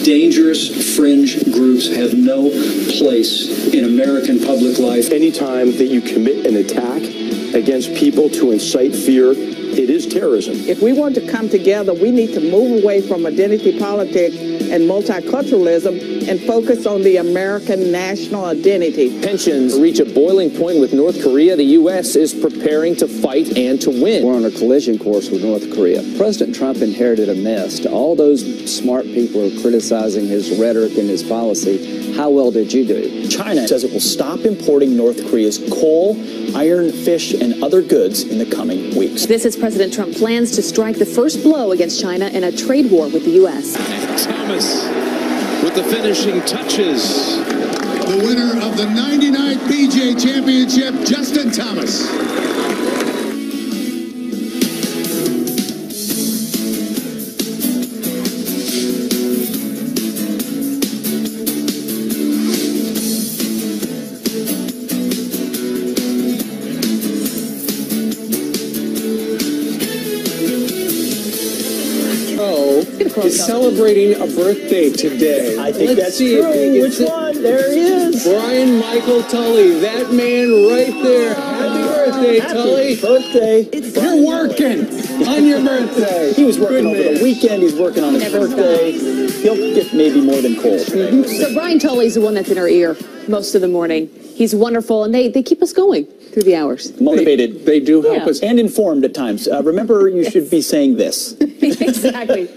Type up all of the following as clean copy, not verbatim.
These dangerous fringe groups have no place in American public life. Anytime that you commit an attack against people to incite fear, it is terrorism. If we want to come together, we need to move away from identity politics and multiculturalism and focus on the American national identity. Tensions reach a boiling point with North Korea. The U.S. is preparing to fight and to win. We're on a collision course with North Korea. President Trump inherited a mess. To all those smart people who are criticizing his rhetoric and his policy, how well did you do? China says it will stop importing North Korea's coal, iron, fish, and other goods in the coming weeks. This is President Trump plans to strike the first blow against China in a trade war with the U.S. Thomas with the finishing touches. The winner of the 99th PGA Championship, Justin Thomas. Is celebrating a birthday today. I think Let's that's see true. If Which one? There he is. Brian Michael Tully, that man right there. Happy birthday, Tully. Birthday. You're working on your birthday. He was working over the weekend. He's working on his birthday. He'll get maybe more than cold. So Brian Tully's the one that's in our ear most of the morning. He's wonderful, and they keep us going through the hours. Motivated. They do help us. And informed at times. Remember, you should be saying this. Exactly.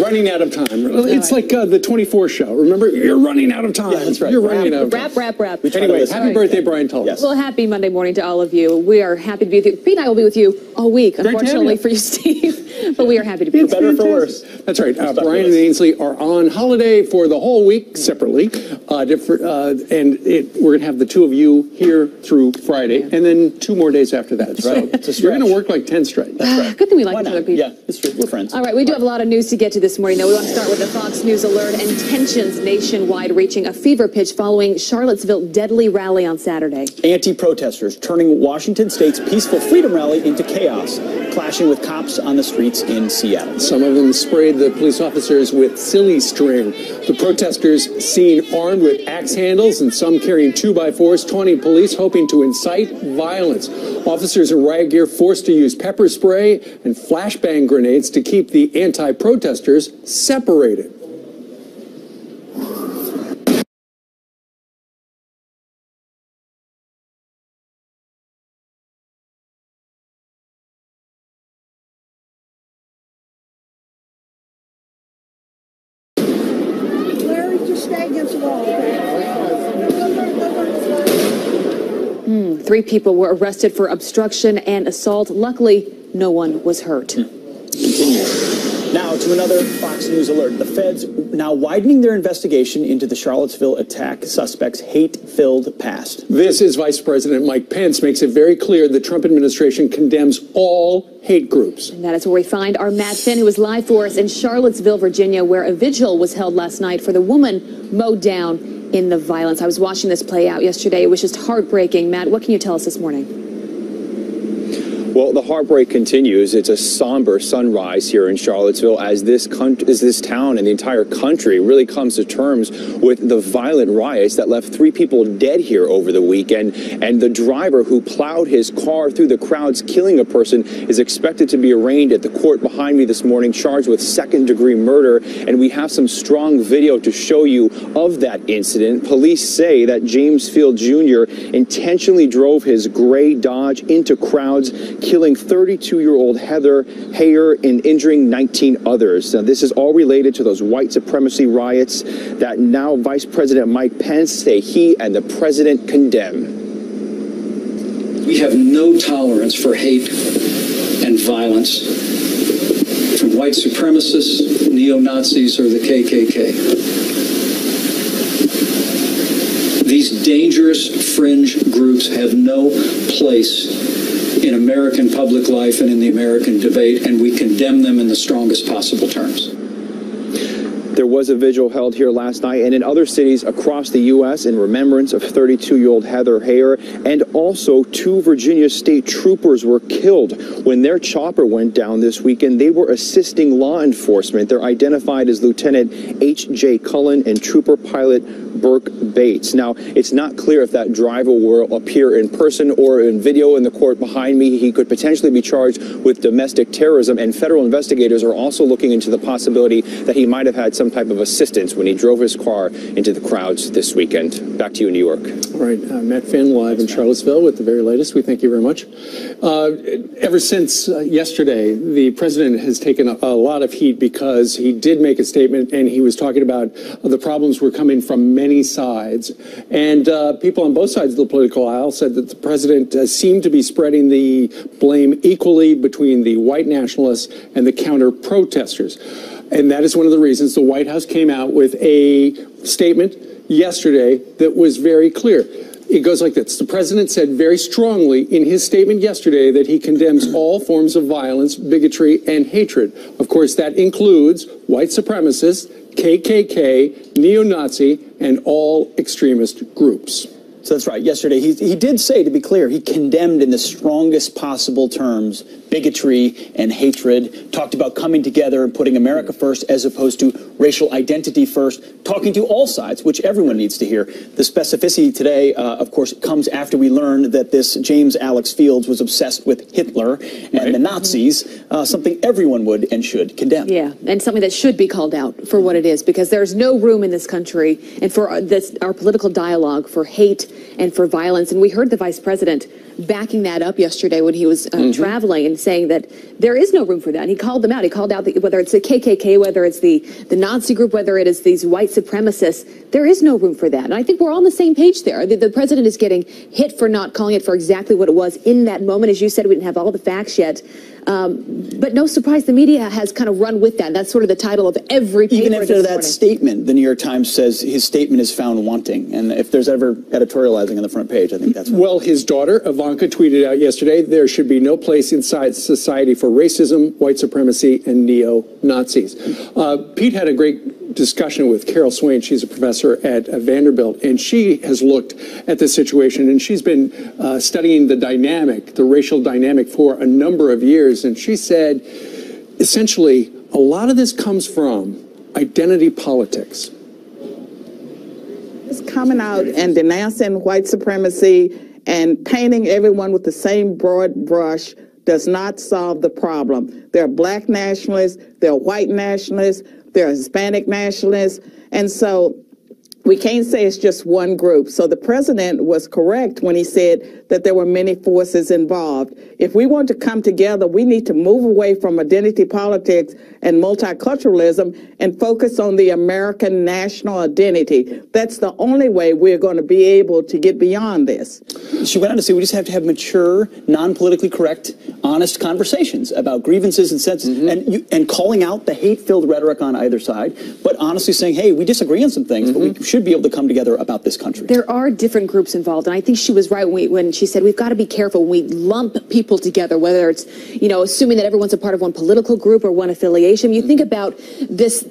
Running out of time. It's like the 24 show. Remember, you're running out of time. Yeah, that's right. You're running out of time. Wrap. Anyway, happy birthday, Brian Tully. Yes. Well, happy Monday morning to all of you. We are happy to be with you. Pete and I will be with you all week, unfortunately for you, Steve. But we are happy to be with you. Better for worse. That's right. Brian and Ainsley are on holiday for the whole week separately. And we're going to have the two of you here through Friday, and then 2 more days after that. Right. So you're going to work like 10 straight. That's right. Good thing we like each other, Pete. Yeah, it's true. We're friends. All right, we do have a lot of news to get to this morning. Now, we want to start with the Fox News alert and tensions nationwide reaching a fever pitch following Charlottesville deadly rally on Saturday. Anti-protesters turning Washington State's peaceful freedom rally into chaos, clashing with cops on the streets in Seattle. Some of them sprayed the police officers with silly string. The protesters seen armed with axe handles and some carrying 2x4s, taunting police, hoping to incite violence. Officers in riot gear forced to use pepper spray and flashbang grenades to keep the anti-protesters separated. Larry, just stay against the wall. 3 people were arrested for obstruction and assault. Luckily, no one was hurt. Continue. Now to another Fox News alert. The feds now widening their investigation into the Charlottesville attack suspects' hate-filled past. This is Vice President Mike Pence makes it very clear the Trump administration condemns all hate groups. And that is where we find our Matt Finn, who is live for us in Charlottesville, Virginia, where a vigil was held last night for the woman mowed down in the violence. I was watching this play out yesterday. It was just heartbreaking. Matt, what can you tell us this morning? Well, the heartbreak continues. It's a somber sunrise here in Charlottesville as this town and the entire country really comes to terms with the violent riots that left 3 people dead here over the weekend. And the driver who plowed his car through the crowds, killing a person, is expected to be arraigned at the court behind me this morning, charged with second-degree murder. And we have some strong video to show you of that incident. Police say that James Field Jr. intentionally drove his gray Dodge into crowds, killing 32-year-old Heather Heyer and injuring 19 others. Now, this is all related to those white supremacy riots that now Vice President Mike Pence say he and the president condemn. We have no tolerance for hate and violence from white supremacists, neo-Nazis, or the KKK. These dangerous fringe groups have no place in American public life and in the American debate, and we condemn them in the strongest possible terms. There was a vigil held here last night and in other cities across the U.S. in remembrance of 32-year-old Heather Heyer. And also 2 Virginia state troopers were killed when their chopper went down this weekend. They were assisting law enforcement. They're identified as Lieutenant H.J. Cullen and Trooper Pilot Burke Bates. Now, it's not clear if that driver will appear in person or in video in the court behind me. He could potentially be charged with domestic terrorism, and federal investigators are also looking into the possibility that he might have had some type of assistance when he drove his car into the crowds this weekend. Back to you in New York. All right, Matt Finn live in Charlottesville with the very latest. We thank you very much. Ever since yesterday, the president has taken a lot of heat because he did make a statement and he was talking about the problems were coming from many sides. And people on both sides of the political aisle said that the president seemed to be spreading the blame equally between the white nationalists and the counter-protesters. And that is one of the reasons the White House came out with a statement yesterday that was very clear. It goes like this. The president said very strongly in his statement yesterday that he condemns all forms of violence, bigotry, and hatred. Of course, that includes white supremacists, KKK, neo-Nazi, and all extremist groups. So that's right. Yesterday, he did say, to be clear, he condemned in the strongest possible terms bigotry and hatred, talked about coming together and putting America first as opposed to racial identity first, talking to all sides, which everyone needs to hear. The specificity today, of course, comes after we learned that this James Alex Fields was obsessed with Hitler and the Nazis, something everyone would and should condemn. Yeah, and something that should be called out for what it is, because there's no room in this country and for our political dialogue for hate and for violence. And we heard the vice president backing that up yesterday when he was traveling and saying that there is no room for that. And he called them out. He called out whether it's the KKK, whether it's the Nazi group, whether it is these white supremacists, there is no room for that. And I think we're all on the same page there. The president is getting hit for not calling it for exactly what it was in that moment. As you said, we didn't have all the facts yet. But no surprise, the media has kind of run with that. That's sort of the title of every paper. Even after that statement, the New York Times says his statement is found wanting. And if there's ever editorializing on the front page, I think that's well, his daughter, Ivanka, tweeted out yesterday, there should be no place inside society for racism, white supremacy, and neo-Nazis. Pete had a great discussion with Carol Swain. She's a professor at Vanderbilt, and she has looked at the situation, and she's been studying the racial dynamic for a number of years. And she said, essentially, a lot of this comes from identity politics. It's coming out and denouncing white supremacy and painting everyone with the same broad brush does not solve the problem. There are black nationalists, there are white nationalists, there are Hispanic nationalists, and so we can't say it's just one group. So the president was correct when he said that there were many forces involved. If we want to come together, we need to move away from identity politics and multiculturalism and focus on the American national identity. That's the only way we're going to be able to get beyond this. She went on to say we just have to have mature, non-politically correct, honest conversations about grievances and senses and calling out the hate-filled rhetoric on either side, but honestly saying, hey, we disagree on some things, but we should be able to come together about this country. There are different groups involved, and I think she was right when she said we've got to be careful when we lump people together, whether it's, assuming that everyone's a part of one political group or one affiliation. You think about this,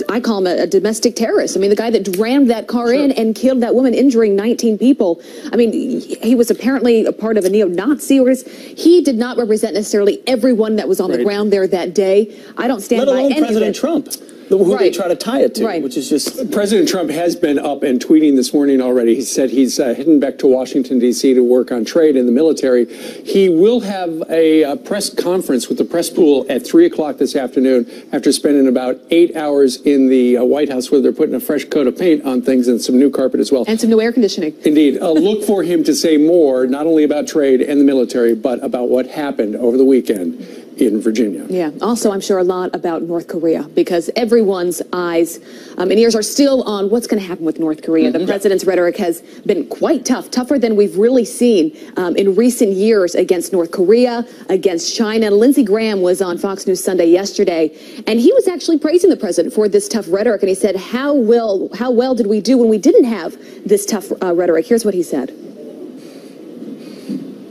I call him a domestic terrorist. I mean, the guy that rammed that car in and killed that woman, injuring 19 people. I mean, he was apparently a part of a neo-Nazi organization. He did not represent necessarily everyone that was on the ground there that day. I don't stand by any of it. Let alone President Trump, who they try to tie it to, which is just... President Trump has been up and tweeting this morning already. He said he's heading back to Washington, D.C. to work on trade in the military. He will have a press conference with the press pool at 3 o'clock this afternoon after spending about 8 hours in the White House where they're putting a fresh coat of paint on things and some new carpet as well. And some new air conditioning. Indeed. Look for him to say more, not only about trade and the military, but about what happened over the weekend in Virginia. Yeah. Also, I'm sure a lot about North Korea because everyone's eyes and ears are still on what's going to happen with North Korea. The president's rhetoric has been quite tough, tougher than we've really seen in recent years against North Korea, against China. Lindsey Graham was on Fox News Sunday yesterday, and he was actually praising the president for this tough rhetoric. And he said, how well did we do when we didn't have this tough rhetoric? Here's what he said.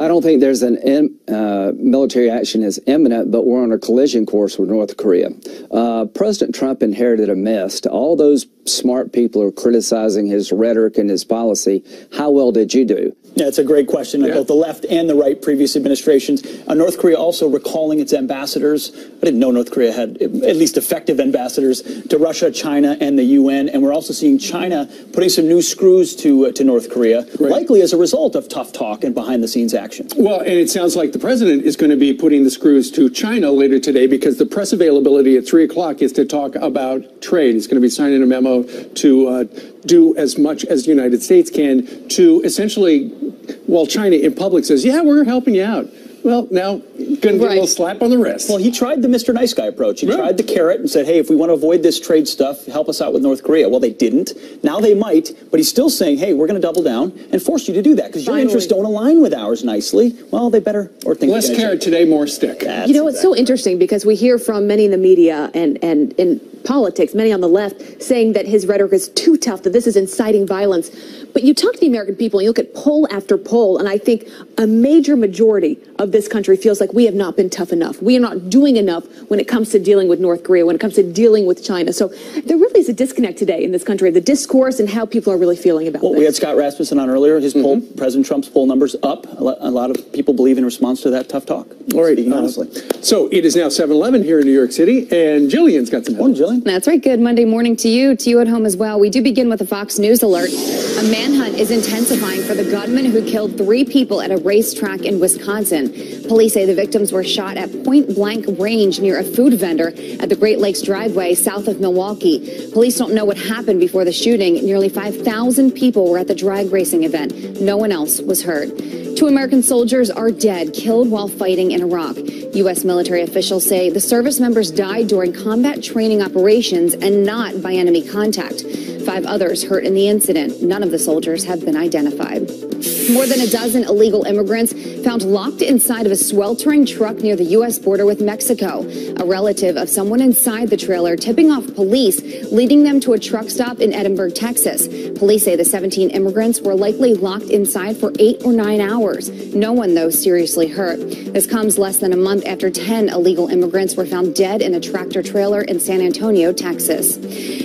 I don't think there's an military action is imminent, but we're on a collision course with North Korea. President Trump inherited a mess. All those smart people are criticizing his rhetoric and his policy. How well did you do? Yeah, it's a great question. Both the left and the right, previous administrations. North Korea also recalling its ambassadors. I didn't know North Korea had at least effective ambassadors to Russia, China, and the UN. And we're also seeing China putting some new screws to North Korea, likely as a result of tough talk and behind-the-scenes action. Well, and it sounds like the president is going to be putting the screws to China later today because the press availability at 3 o'clock is to talk about trade. He's going to be signing a memo to do as much as the United States can to essentially, while China in public says, yeah, we're helping you out. Well, now, going to get a little slap on the wrist. Well, he tried the Mr. Nice Guy approach. He tried the carrot and said, hey, if we want to avoid this trade stuff, help us out with North Korea. Well, they didn't. Now they might, but he's still saying, hey, we're going to double down and force you to do that because your interests don't align with ours nicely. Well, they better, or think less carrot today, more stick. You know, it's so interesting because we hear from many in the media and in politics, many on the left, saying that his rhetoric is too tough, that this is inciting violence. But you talk to the American people and you look at poll after poll, and I think a major majority of this country feels like we have not been tough enough. We are not doing enough when it comes to dealing with North Korea, when it comes to dealing with China. So there really is a disconnect today in this country, the discourse and how people are really feeling about Well, we had Scott Rasmussen on earlier. His poll, President Trump's poll numbers up. A lot of people believe in response to that tough talk. All right. Honestly. So it is now 7:11 here in New York City, and Jillian's got some help. Jillian. That's right. Good Monday morning to you at home as well. We do begin with a Fox News alert. A manhunt is intensifying for the gunman who killed 3 people at a racetrack in Wisconsin. Police say the victims were shot at point-blank range near a food vendor at the Great Lakes Driveway south of Milwaukee. Police don't know what happened before the shooting. Nearly 5,000 people were at the drag racing event. No one else was hurt. 2 American soldiers are dead, killed while fighting in Iraq. U.S. military officials say the service members died during combat training operations and not by enemy contact. 5 others hurt in the incident. None of the soldiers have been identified. More than a dozen illegal immigrants found locked inside of a sweltering truck near the U.S. border with Mexico. A relative of someone inside the trailer tipping off police, leading them to a truck stop in Edinburgh, Texas. Police say the 17 immigrants were likely locked inside for 8 or 9 hours. No one, though, seriously hurt. This comes less than a month after 10 illegal immigrants were found dead in a tractor trailer in San Antonio, Texas.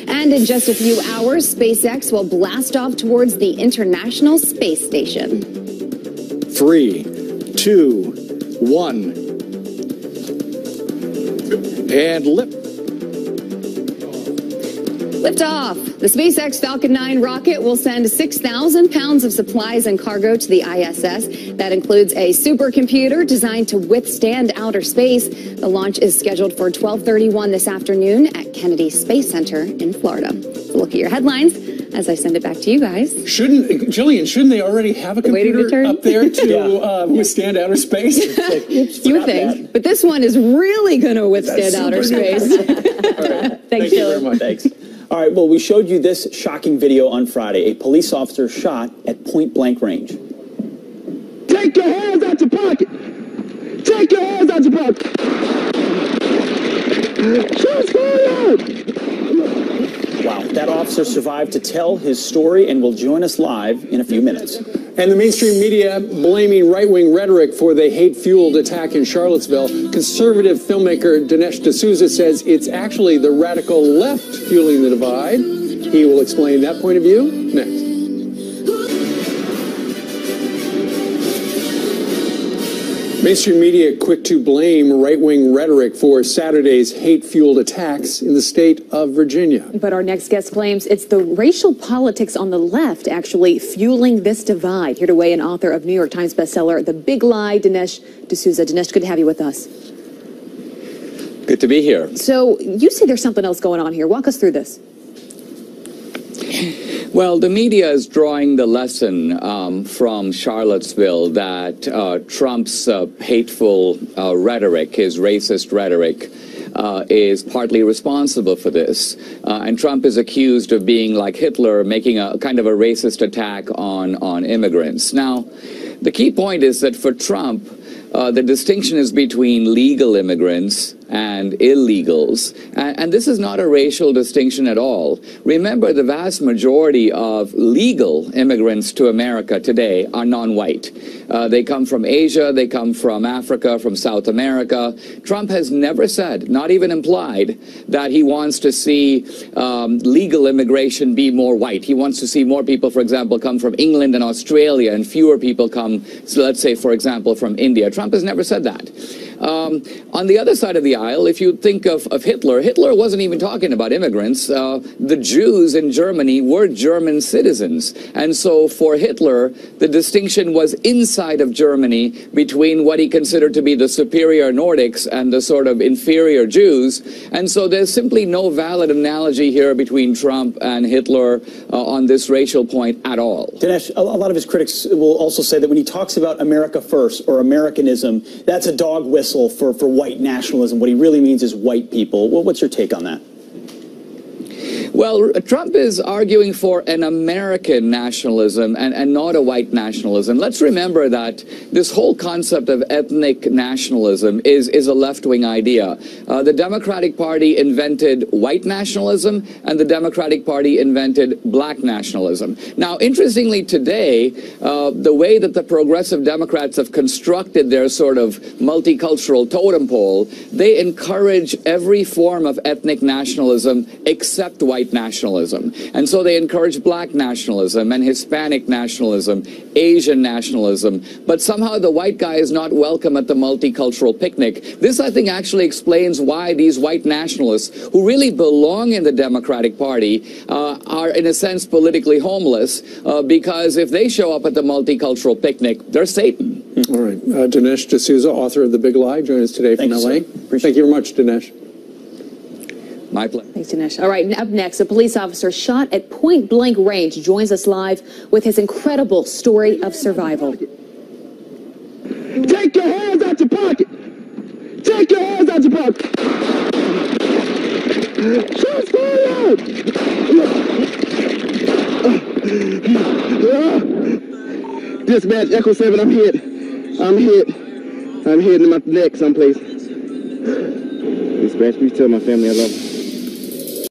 And in just a few hours, SpaceX will blast off towards the International Space Station. 3, 2, 1. And Lift off. The SpaceX Falcon 9 rocket will send 6,000 pounds of supplies and cargo to the ISS. That includes a supercomputer designed to withstand outer space. The launch is scheduled for 12:31 this afternoon at Kennedy Space Center in Florida. So look at your headlines as I send it back to you guys. Jillian, shouldn't they already have a computer up there to withstand outer space? You would think. But this one is really going to withstand outer space. Thank you very much. Thanks. All right, well, we showed you this shocking video on Friday. A police officer shot at point-blank range. Take your hands out your pocket! Take your hands out your pocket! Shots fired! Wow, that officer survived to tell his story and will join us live in a few minutes. And the mainstream media blaming right-wing rhetoric for the hate-fueled attack in Charlottesville. Conservative filmmaker Dinesh D'Souza says it's actually the radical left fueling the divide. He will explain that point of view next. Mainstream media quick to blame right-wing rhetoric for Saturday's hate-fueled attacks in the state of Virginia. But our next guest claims it's the racial politics on the left actually fueling this divide. Here to weigh in, author of New York Times bestseller, The Big Lie, Dinesh D'Souza. Dinesh, good to have you with us. Good to be here. So you say there's something else going on here. Walk us through this. Well, the media is drawing the lesson from Charlottesville that Trump's hateful rhetoric, his racist rhetoric, is partly responsible for this. And Trump is accused of being like Hitler, making a kind of a racist attack on immigrants. Now, the key point is that for Trump, the distinction is between legal immigrants and illegals. And this is not a racial distinction at all. Remember, the vast majority of legal immigrants to America today are non-white. They come from Asia, they come from Africa, from South America. Trump has never said, not even implied, that he wants to see legal immigration be more white. He wants to see more people, for example, come from England and Australia, and fewer people come, so let's say, for example, from India. Trump has never said that. On the other side of the aisle, if you think of Hitler, Hitler wasn't even talking about immigrants. The Jews in Germany were German citizens. And so for Hitler, the distinction was inside of Germany between what he considered to be the superior Nordics and the sort of inferior Jews. And so there's simply no valid analogy here between Trump and Hitler on this racial point at all. Dinesh, a lot of his critics will also say that when he talks about America first or Americanism, that's a dog whistle for white nationalism. What he really means is white people. Well, what's your take on that? Well, Trump is arguing for an American nationalism and not a white nationalism. Let's remember that this whole concept of ethnic nationalism is a left-wing idea. The Democratic Party invented white nationalism, and the Democratic Party invented black nationalism. Now, interestingly, today, the way that the progressive Democrats have constructed their sort of multicultural totem pole, they encourage every form of ethnic nationalism except white nationalism. And so they encourage black nationalism and Hispanic nationalism, Asian nationalism, but somehow the white guy is not welcome at the multicultural picnic. This, I think, actually explains why these white nationalists, who really belong in the Democratic Party, are in a sense politically homeless, because if they show up at the multicultural picnic, they're Satan. All right. Dinesh D'Souza, author of The Big Lie, join us today from LA. Thank you very much, Dinesh. My pleasure. Thanks, Dinesh. All right, up next, a police officer shot at point-blank range joins us live with his incredible story of survival. Take your hands out your pocket! Take your hands out your pocket! Shots fired! Dispatch, Echo 7, I'm hit. I'm hit. I'm hit in my neck someplace. Dispatch, please tell my family I love them.